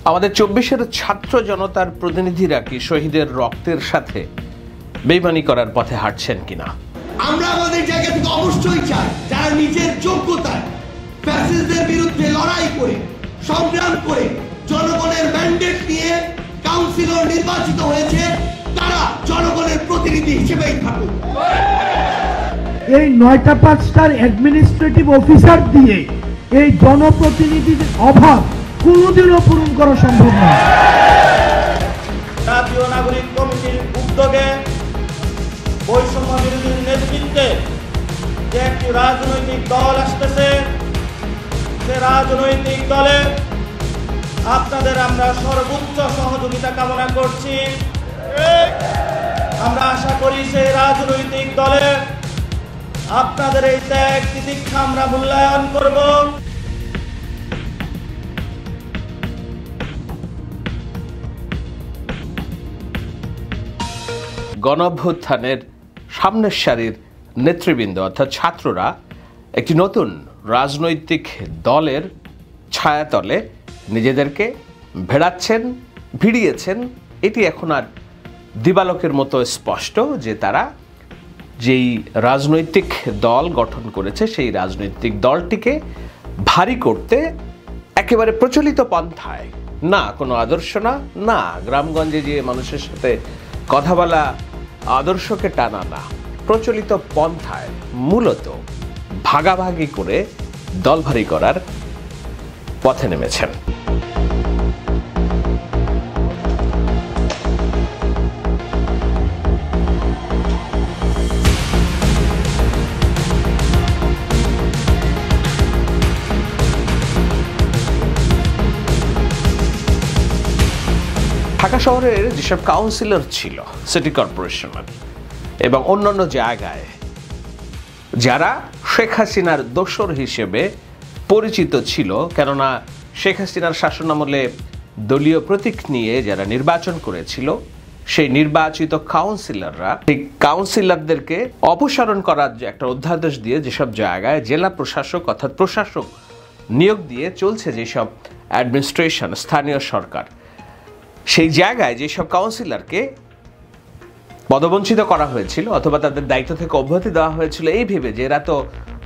আমাদের 24-এর ছাত্র জনতার প্রতিনিধিরা কি শহীদের রক্তের সাথে বেইমানি করার পথে হাঁটছেন কিনা? আমরা আমাদের জায়গা থেকে অবশ্যই চাই যারা নিজের যোগ্যতায় ফ্যাসিস্টদের বিরুদ্ধে লড়াই করে সংগ্রাম করে জনগণের ম্যান্ডেট নিয়ে কাউন্সিলর নির্বাচিত হয়েছে তারা জনগণের প্রতিনিধি হিসেবেই থাকুক। এই 9টা 5টার অ্যাডমিনিস্ট্রেটিভ অফিসার দিয়ে এই জনপ্রতিনিধির অভাব কোনোদিনও পূরণ করা সম্ভব নয়। জাতীয় নাগরিক কমিটির উদ্যোগে বৈষম্য বিরোধী নেতৃত্বে যে একটি রাজনৈতিক দল আসতেছে, সে রাজনৈতিক দলে আপনাদের আমরা সর্বোচ্চ সহযোগিতা কামনা করছি। আমরা আশা করি সেই রাজনৈতিক দলে আপনাদের এই ত্যাগ তিতিক্ষা আমরা মূল্যায়ন করব। গণঅভ্যুত্থানের সামনের সারির নেতৃবৃন্দ অর্থাৎ ছাত্ররা একটি নতুন রাজনৈতিক দলের ছায়াতলে নিজেদেরকে ভিড়িয়েছেন। এটি এখন আর দিবালোকের মতো স্পষ্ট যে তারা যেই রাজনৈতিক দল গঠন করেছে সেই রাজনৈতিক দলটিকে ভারী করতে একেবারে প্রচলিত পন্থায়, না কোনো আদর্শ না গ্রামগঞ্জে যে মানুষের সাথে কথা বলা আদর্শকে টানা না, প্রচলিত পন্থায় মূলত ভাগাভাগি করে দল ভারী করার পথে নেমেছেন। ঢাকা শহরের যেসব কাউন্সিলর ছিল সিটি কর্পোরেশনের এবং অন্যান্য জায়গায় যারা শেখ হাসিনার দোসর হিসেবে পরিচিত ছিল, কেননা শেখ হাসিনার শাসনামলে দলীয় প্রতীক নিয়ে যারা নির্বাচন করেছিল সেই নির্বাচিত কাউন্সিলররা সেই কাউন্সিলরদেরকে অপসারণ করার যে একটা অধ্যাদেশ দিয়ে যেসব জায়গায় জেলা প্রশাসক অর্থাৎ প্রশাসক নিয়োগ দিয়ে চলছে যেসব অ্যাডমিনিস্ট্রেশন স্থানীয় সরকার, সেই জায়গায় যেসব কাউন্সিলরকে পদবঞ্চিত করা হয়েছিল অথবা তাদের দায়িত্ব থেকে অব্যাহতি দেওয়া হয়েছিল এই ভেবে যে এরা তো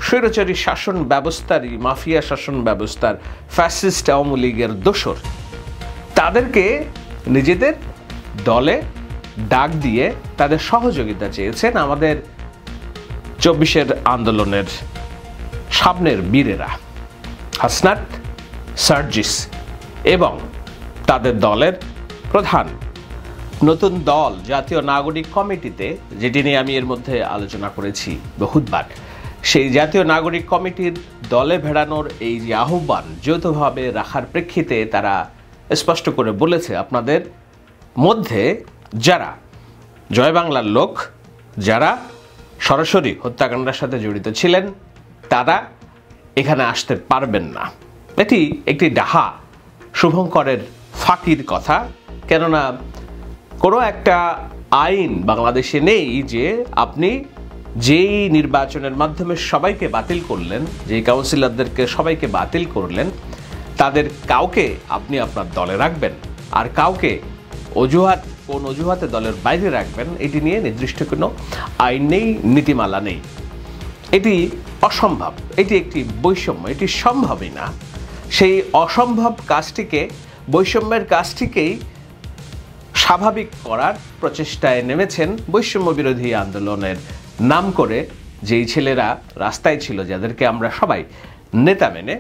স্বৈরাচারী শাসন ব্যবস্থারই মাফিয়া শাসন ব্যবস্থার ফ্যাসিস্ট আওয়ামী লীগের দোসর, তাদেরকে নিজেদের দলে ডাক দিয়ে তাদের সহযোগিতা চেয়েছেন আমাদের 24-এর আন্দোলনের সামনের বীরেরা হাসনাত, সার্জিস এবং তাদের দলের প্রধান নতুন দল জাতীয় নাগরিক কমিটিতে, যেটি নিয়ে আমি এর মধ্যে আলোচনা করেছি বহুতবার, সেই জাতীয় নাগরিক কমিটির দলে ভেড়ানোর এই যে আহ্বান যৌথভাবে রাখার প্রেক্ষিতে তারা স্পষ্ট করে বলেছে আপনাদের মধ্যে যারা জয় বাংলার লোক, যারা সরাসরি হত্যাকাণ্ডের সাথে জড়িত ছিলেন তারা এখানে আসতে পারবেন না। এটি একটি ডাহা শুভঙ্করের ফাঁকির কথা, কেননা কোনো একটা আইন বাংলাদেশে নেই যে আপনি যেই নির্বাচনের মাধ্যমে সবাইকে বাতিল করলেন, যেই কাউন্সিলরদেরকে সবাইকে বাতিল করলেন, তাদের কাউকে আপনি আপনার দলে রাখবেন আর কাউকে কোন অজুহাতে দলের বাইরে রাখবেন, এটি নিয়ে নির্দিষ্ট কোনো আইন নেই, নীতিমালা নেই। এটি অসম্ভব, এটি একটি বৈষম্য, এটি সম্ভবই না। সেই অসম্ভব কাজটিকে, বৈষম্যের কাজটিকেই স্বাভাবিক করার প্রচেষ্টায় নেমেছেন বৈষম্য বিরোধী আন্দোলনের নাম করে যেই ছেলেরা রাস্তায় ছিল, যাদেরকে আমরা সবাই নেতা মেনে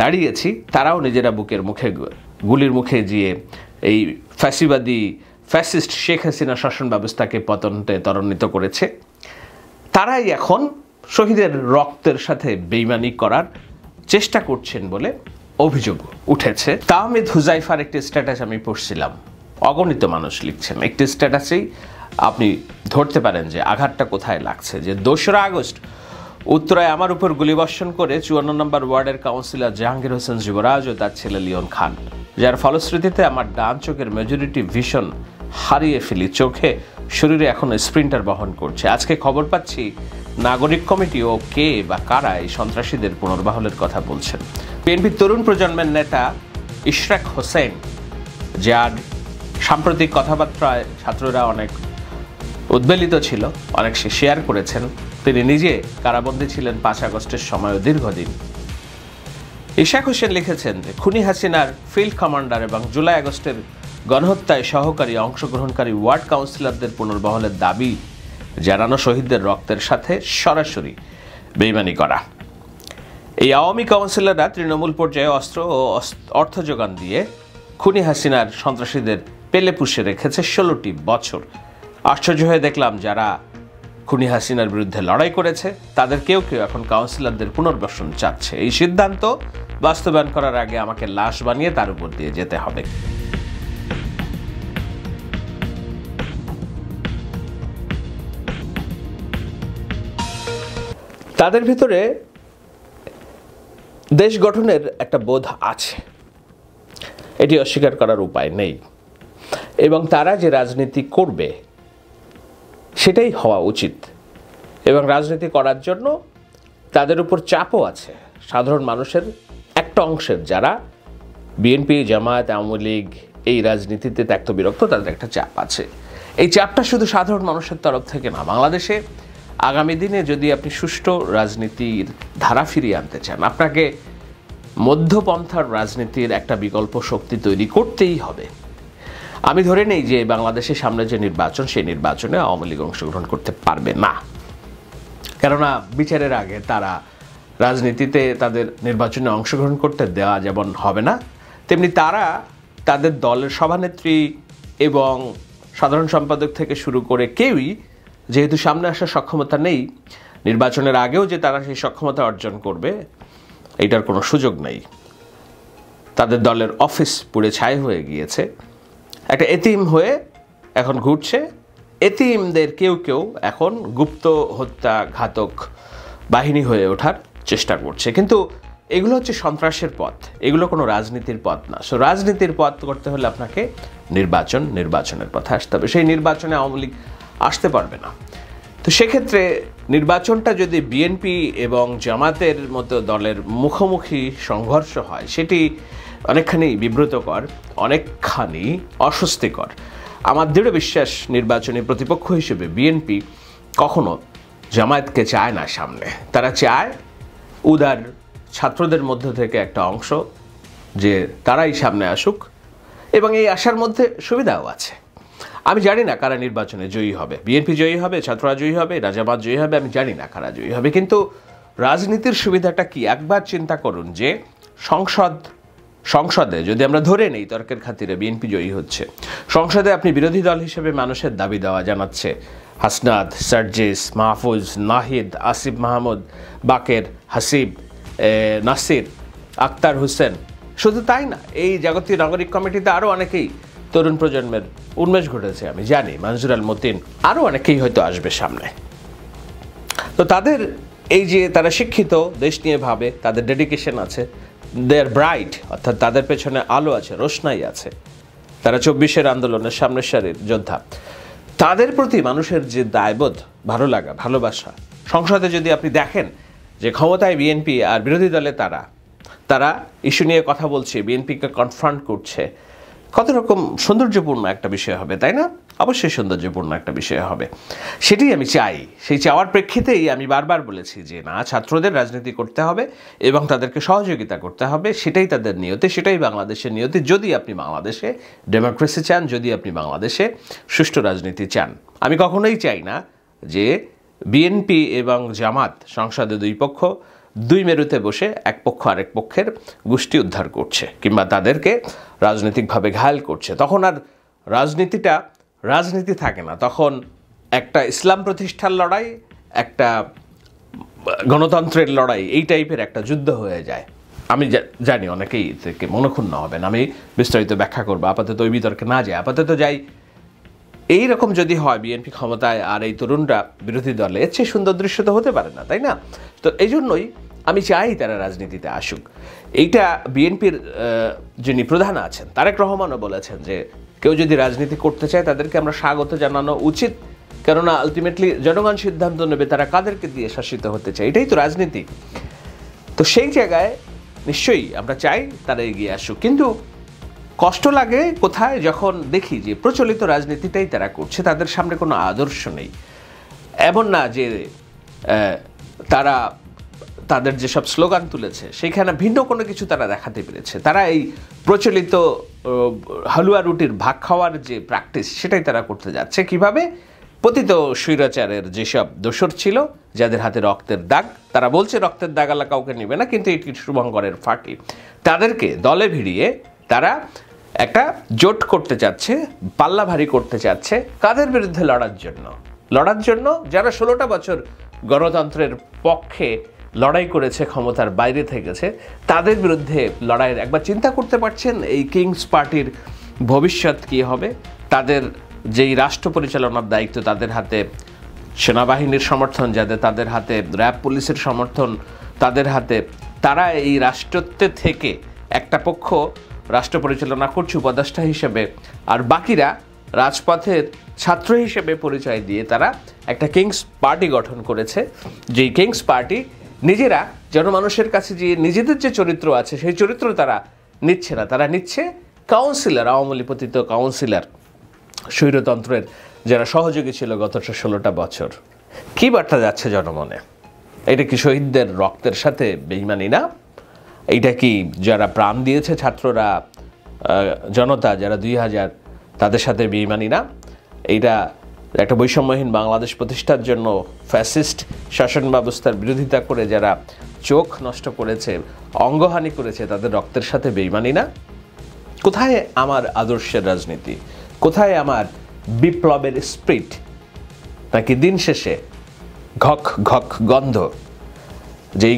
দাঁড়িয়েছি, তারাও নিজেরা বুকের মুখে গুলির মুখে গিয়ে এই ফ্যাসিস্ট শেখ হাসিনা শাসন ব্যবস্থাকে পতনতে ত্বরান্বিত করেছে। তারাই এখন শহীদের রক্তের সাথে বেইমানি করার চেষ্টা করছেন বলে অভিযোগ উঠেছে। তাহমিদ হুজাইফার একটি স্ট্যাটাস আমি পড়ছিলাম, অগণিত মানুষ লিখছেন, একটি স্ট্যাটাসেই আপনি ধরতে পারেন যে আঘাতটা কোথায় লাগছে। যে 2রা আগস্ট উত্তরায় আমার উপর গুলিবর্ষণ করে 54 নম্বর ওয়ার্ডের কাউন্সিলর জাহাঙ্গীর হোসেন যুবরাজ ও তার ছেলে লিওন খান, যার ফলশ্রুতিতে আমার ডান চোখের মেজরিটি ভিশন হারিয়ে ফেলি, চোখে শরীরে এখন স্প্রিন্টার বহন করছে। আজকে খবর পাচ্ছি নাগরিক কমিটি ও কে বা কারা এই সন্ত্রাসীদের পুনর্বহালের কথা বলছেন। বিএনপির তরুণ প্রজন্মের নেতা ইশরাক হোসেন যার সাম্প্রতিক কথাবার্তায় ছাত্ররা অনেক উদ্বেলিত ছিল, অনেক সে শেয়ার করেছেন। তিনি নিজে কারাবন্দী ছিলেন 5 আগস্টের সময়ও দীর্ঘদিন। ইশাক হোসেন লিখেছেন যে খুনি হাসিনার ফিল্ড কমান্ডার এবং জুলাই আগস্টের গণহত্যায় সহকারী অংশগ্রহণকারী ওয়ার্ড কাউন্সিলরদের পুনর্বহলের দাবি জানানো শহীদদের রক্তের সাথে সরাসরি বেইমানি করা। এই আওয়ামী কাউন্সিলররা তৃণমূল পর্যায়ে অস্ত্র ও অর্থ যোগান দিয়ে খুনি হাসিনার সন্ত্রাসীদের পেলে পুষে রেখেছে 16টি বছর। আশ্চর্য হয়ে দেখলাম যারা খুনি হাসিনার বিরুদ্ধে লড়াই করেছে তাদের কেউ কেউ এখন কাউন্সিলরদের পুনর্বাসন চাচ্ছে। এই সিদ্ধান্ত বাস্তবায়ন করার আগে আমাকে লাশ বানিয়ে তার উপর দিয়ে যেতে হবে। তাদের ভিতরে দেশ গঠনের একটা বোধ আছে, এটি অস্বীকার করার উপায় নেই, এবং তারা যে রাজনীতি করবে সেটাই হওয়া উচিত। এবং রাজনীতি করার জন্য তাদের উপর চাপও আছে সাধারণ মানুষের একটা অংশের, যারা বিএনপি, জামায়াত, আওয়ামী লীগ এই রাজনীতিতে ত্যক্ত বিরক্ত, তাদের একটা চাপ আছে। এই চাপটা শুধু সাধারণ মানুষের তরফ থেকে না, বাংলাদেশে আগামী দিনে যদি আপনি সুষ্ঠু রাজনীতির ধারা ফিরিয়ে আনতে চান, আপনাকে মধ্যপন্থার রাজনীতির একটা বিকল্প শক্তি তৈরি করতেই হবে। আমি ধরে নেই যে বাংলাদেশের সামনে যে নির্বাচন, সেই নির্বাচনে আওয়ামী লীগ অংশগ্রহণ করতে পারবে না, কেননা বিচারের আগে তারা রাজনীতিতে তাদের নির্বাচনে অংশগ্রহণ করতে দেওয়া যেমন হবে না, তেমনি তারা তাদের দলের সভানেত্রী এবং সাধারণ সম্পাদক থেকে শুরু করে কেউই যেহেতু সামনে আসার সক্ষমতা নেই, নির্বাচনের আগেও যে তারা সেই সক্ষমতা অর্জন করবে এইটার কোনো সুযোগ নেই। তাদের দলের অফিস পুড়ে ছাই হয়ে গিয়েছে, একটা এতিম হয়ে এখন ঘুরছে। এতিমদের কেউ কেউ এখন গুপ্ত হত্যা ঘাতক বাহিনী হয়ে ওঠার চেষ্টা করছে, কিন্তু এগুলো হচ্ছে সন্ত্রাসের পথ, এগুলো কোনো রাজনীতির পথ না। সো রাজনীতির পথ করতে হলে আপনাকে নির্বাচনের পথে আসতে হবে। সেই নির্বাচনে আওয়ামী লীগ আসতে পারবে না। তো সেক্ষেত্রে নির্বাচনটা যদি বিএনপি এবং জামাতের মতো দলের মুখোমুখি সংঘর্ষ হয়, সেটি অনেকখানি বিব্রতকর, অনেকখানি অস্বস্তিকর। আমার দৃঢ় বিশ্বাস নির্বাচনী প্রতিপক্ষ হিসেবে বিএনপি কখনো জামায়াতকে চায় না সামনে। তারা চায় উদার ছাত্রদের মধ্য থেকে একটা অংশ যে তারাই সামনে আসুক, এবং এই আশার মধ্যে সুবিধাও আছে। আমি জানি না কারা নির্বাচনে জয়ী হবে, বিএনপি জয়ী হবে, ছাত্ররা জয়ী হবে, জামাত জয়ী হবে, আমি জানি না কারা জয়ী হবে, কিন্তু রাজনীতির সুবিধাটা কি একবার চিন্তা করুন যে সংসদে যদি আমরা ধরে নেই তর্কের খাতিরে বিএনপি জয়ী হচ্ছে, সংসদে আপনি বিরোধী দল হিসেবে মানুষের দাবি দেওয়া জানাচ্ছে হাসনাত, সার্জিস, মাহফুজ, নাহিদ, আসিফ মাহমুদ, বাকের, হাসিব, নাসির, আক্তার হোসেন। শুধু তাই না, এই জাগতিক নাগরিক কমিটিতে আরও অনেকেই তরুণ প্রজন্মের উন্মেষ ঘটেছে, আমি জানি মনজুর আল মতিন, আরও অনেকেই হয়তো আসবে সামনে। তো তাদের এই যে তারা শিক্ষিত, দেশ নিয়ে ভাবে, তাদের ডেডিকেশন আছে, দে আর ব্রাইট, অর্থাৎ তাদের পেছনে আলো আছে, রোশনাই আছে, তারা 24-এর আন্দোলনের সামনের সারির যোদ্ধা। তাদের প্রতি মানুষের যে দায়বোধ, ভালো লাগা, ভালোবাসা, সংসদে যদি আপনি দেখেন যে ক্ষমতায় বিএনপি আর বিরোধী দলে তারা ইস্যু নিয়ে কথা বলছে, বিএনপিকে কনফ্রন্ট করছে, কত রকম সৌন্দর্যপূর্ণ একটা বিষয় হবে, তাই না? অবশ্যই সৌন্দর্যপূর্ণ একটা বিষয় হবে, সেটি আমি চাই। সেই চাওয়ার প্রেক্ষিতেই আমি বারবার বলেছি যে না, ছাত্রদের রাজনীতি করতে হবে এবং তাদেরকে সহযোগিতা করতে হবে, সেটাই তাদের নিয়তি, সেটাই বাংলাদেশের নিয়তি। যদি আপনি বাংলাদেশে ডেমোক্রেসি চান, যদি আপনি বাংলাদেশে সুষ্ঠু রাজনীতি চান। আমি কখনোই চাই না যে বিএনপি এবং জামাত সংসদে দুই পক্ষ দুই মেরুতে বসে এক পক্ষ আরেক পক্ষের গোষ্ঠী উদ্ধার করছে কিংবা তাদেরকে রাজনৈতিকভাবে ঘায়েল করছে। তখন আর রাজনীতিটা রাজনীতি থাকে না, তখন একটা ইসলাম প্রতিষ্ঠার লড়াই, একটা গণতন্ত্রের লড়াই, এই টাইপের একটা যুদ্ধ হয়ে যায়। আমি জানি অনেকেই থেকে মনক্ষুণ্ণ হবেন, আমি বিস্তারিত ব্যাখ্যা করবো, আপাতত ওই বিতর্কে না যাই, আপাতত যাই। এই রকম যদি হয় বিএনপি ক্ষমতায় আর এই তরুণরা বিরোধী দলে, এর চেয়ে সুন্দর দৃশ্য তো হতে পারে না, তাই না? তো এই জন্যই আমি চাই তারা রাজনীতিতে আসুক। এইটা বিএনপির যিনি প্রধান আছেন তারেক রহমানও বলেছেন যে কেউ যদি রাজনীতি করতে চায় তাদেরকে আমরা স্বাগত জানানো উচিত, কেননা আলটিমেটলি জনগণ সিদ্ধান্ত নেবে তারা কাদেরকে দিয়ে শাসিত হতে চায়, এটাই তো রাজনীতি। তো সেই জায়গায় নিশ্চয়ই আমরা চাই তারা এগিয়ে আসুক, কিন্তু কষ্ট লাগে কোথায়, যখন দেখি যে প্রচলিত রাজনীতিটাই তারা করছে, তাদের সামনে কোনো আদর্শ নেই। এমন না যে তারা তাদের যেসব স্লোগান তুলেছে সেখানে ভিন্ন কোনো কিছু তারা দেখাতে পেরেছে। তারা এই প্রচলিত হালুয়া রুটির ভাগ খাওয়ার যে প্র্যাকটিস সেটাই তারা করতে যাচ্ছে। কিভাবে? পতিত স্বৈরাচারের যেসব দোসর ছিল, যাদের হাতে রক্তের দাগ, তারা বলছে রক্তের দাগ আল্লাহ কাউকে নেবে না, কিন্তু এটি শুভঙ্করের ফাঁকি, তাদেরকে দলে ভিড়িয়ে তারা একটা জোট করতে চাচ্ছে, পাল্লা ভারী করতে চাচ্ছে। কাদের বিরুদ্ধে? লড়ার জন্য যারা 16টা বছর গণতন্ত্রের পক্ষে লড়াই করেছে, ক্ষমতার বাইরে থেকেছে, তাদের বিরুদ্ধে লড়াইয়ের। একবার চিন্তা করতে পারছেন এই কিংস পার্টির ভবিষ্যৎ কী হবে? তাদের যেই রাষ্ট্র পরিচালনার দায়িত্ব, তাদের হাতে সেনাবাহিনীর সমর্থন, তাদের হাতে র্যাব পুলিশের সমর্থন, তাদের হাতে, তারা এই রাষ্ট্রত্বে থেকে একটা পক্ষ রাষ্ট্র পরিচালনা করছে উপদেষ্টা হিসেবে, আর বাকিরা রাজপথের ছাত্র হিসেবে পরিচয় দিয়ে তারা একটা কিংস পার্টি গঠন করেছে। যেই কিংস পার্টি নিজেরা জনমানুষের কাছে যে নিজেদের যে চরিত্র আছে সেই চরিত্র তারা নিচ্ছে না, তারা নিচ্ছে কাউন্সিলর, আওয়ামী লীগ পতিত কাউন্সিলর, স্বৈরতন্ত্রের যারা সহযোগী ছিল গত 16টা বছর। কি বার্তা যাচ্ছে জনমনে? এটা কি শহীদদের রক্তের সাথে বেইমানি না? এইটা কি যারা প্রাণ দিয়েছে ছাত্ররা, জনতা যারা 2000, তাদের সাথে বেইমানি না? এইটা একটা বৈষম্যহীন বাংলাদেশ প্রতিষ্ঠার জন্য ফ্যাসিস্ট শাসন ব্যবস্থার বিরোধিতা করে যারা চোখ নষ্ট করেছে, অঙ্গহানি করেছে, তাদের রক্তের সাথে বেইমানি না? কোথায় আমার আদর্শের রাজনীতি? কোথায় আমার বিপ্লবের স্পিরিট? নাকি দিন শেষে ঘক ঘক গন্ধ, যেই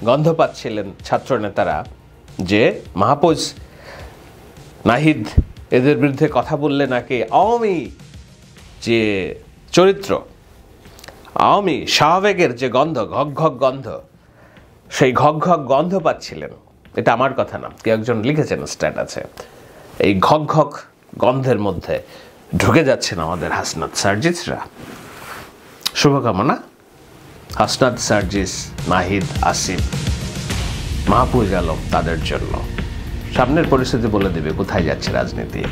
গন্ধ পাচ্ছিলেন ছাত্র নেতারা, যে মাহফুজ, নাহিদ এদের বিরুদ্ধে কথা বললে নাকি আওয়ামী যে চরিত্র, আওয়ামী শাহবাগের যে গন্ধ, ঘক ঘক গন্ধ, সেই ঘক ঘক গন্ধ পাচ্ছিলেন। এটা আমার কথা না, কেউ একজন লিখেছেন স্ট্যাটাসে। এই ঘক ঘক গন্ধের মধ্যে ঢুকে যাচ্ছেন আমাদের হাসনাত সার্জিসরা। শুভকামনা হাসনাত সার্জিস, নাহিদ, আসিফ, মাহফুজ আলম, তাদের জন্য। সামনের পরিস্থিতি বলে দেবে কোথায় যাচ্ছে রাজনীতি।